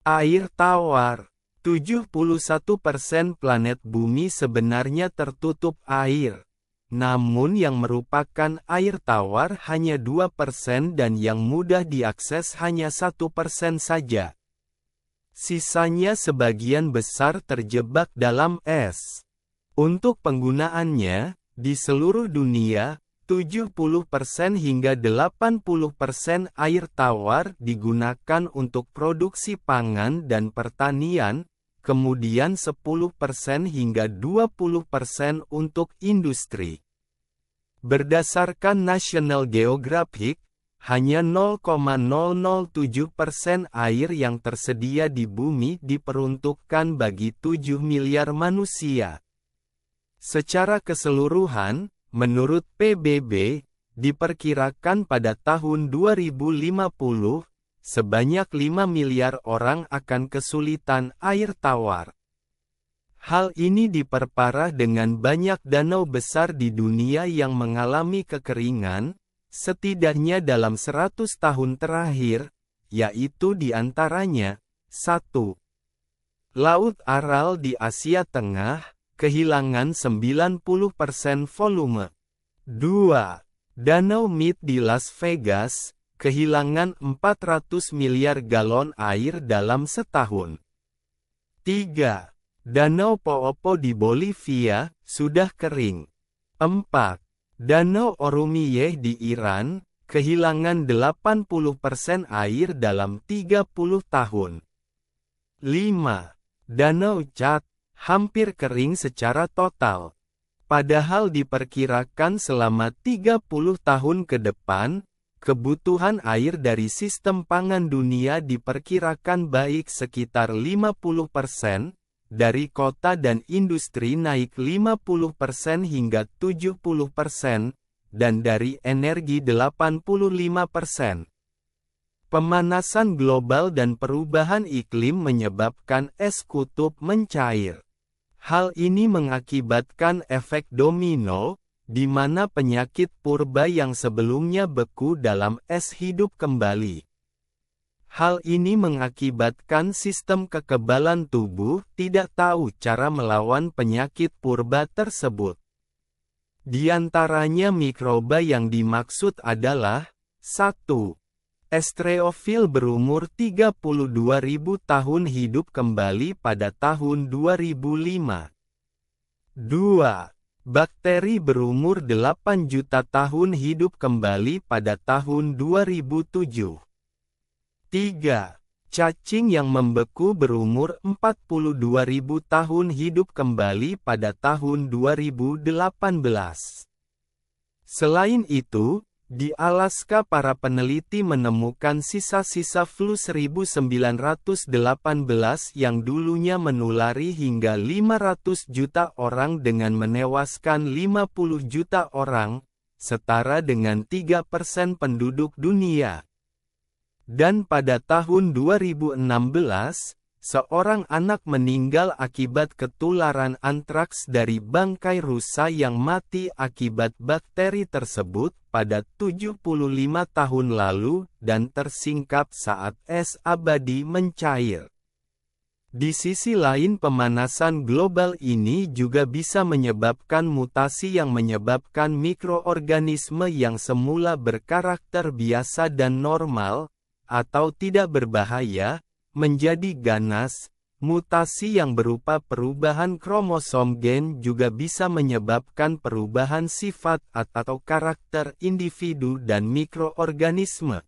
Air tawar. 71% planet bumi sebenarnya tertutup air. Namun yang merupakan air tawar hanya 2% dan yang mudah diakses hanya 1% saja. Sisanya sebagian besar terjebak dalam es. Untuk penggunaannya, di seluruh dunia, 70% hingga 80% air tawar digunakan untuk produksi pangan dan pertanian, kemudian 10% hingga 20% untuk industri. Berdasarkan National Geographic, hanya 0,007% air yang tersedia di bumi diperuntukkan bagi 7 miliar manusia. Secara keseluruhan, menurut PBB, diperkirakan pada tahun 2050, sebanyak 5 miliar orang akan kesulitan air tawar. Hal ini diperparah dengan banyak danau besar di dunia yang mengalami kekeringan, setidaknya dalam 100 tahun terakhir, yaitu di antaranya, 1. Laut Aral di Asia Tengah, kehilangan 90% volume. 2. Danau Mead di Las Vegas, kehilangan 400 miliar galon air dalam setahun. 3. Danau Poopó di Bolivia, sudah kering. 4. Danau Oromiyeh di Iran, kehilangan 80% air dalam 30 tahun. 5. Danau Chad, hampir kering secara total. Padahal diperkirakan selama 30 tahun ke depan, kebutuhan air dari sistem pangan dunia diperkirakan baik sekitar 50%, dari kota dan industri naik 50% hingga 70%, dan dari energi 85%. Pemanasan global dan perubahan iklim menyebabkan es kutub mencair. Hal ini mengakibatkan efek domino, di mana penyakit purba yang sebelumnya beku dalam es hidup kembali. Hal ini mengakibatkan sistem kekebalan tubuh tidak tahu cara melawan penyakit purba tersebut. Di antaranya mikroba yang dimaksud adalah 1. Estreofil berumur 32.000 tahun hidup kembali pada tahun 2005. 2. Bakteri berumur 8 juta tahun hidup kembali pada tahun 2007. 3. Cacing yang membeku berumur 42.000 tahun hidup kembali pada tahun 2018. Selain itu, di Alaska para peneliti menemukan sisa-sisa flu 1918 yang dulunya menulari hingga 500 juta orang dengan menewaskan 50 juta orang, setara dengan 3% penduduk dunia. Dan pada tahun 2016, seorang anak meninggal akibat ketularan antraks dari bangkai rusa yang mati akibat bakteri tersebut pada 75 tahun lalu dan tersingkap saat es abadi mencair. Di sisi lain, pemanasan global ini juga bisa menyebabkan mutasi yang menyebabkan mikroorganisme yang semula berkarakter biasa dan normal, atau tidak berbahaya, menjadi ganas. Mutasi yang berupa perubahan kromosom gen juga bisa menyebabkan perubahan sifat atau karakter individu dan mikroorganisme.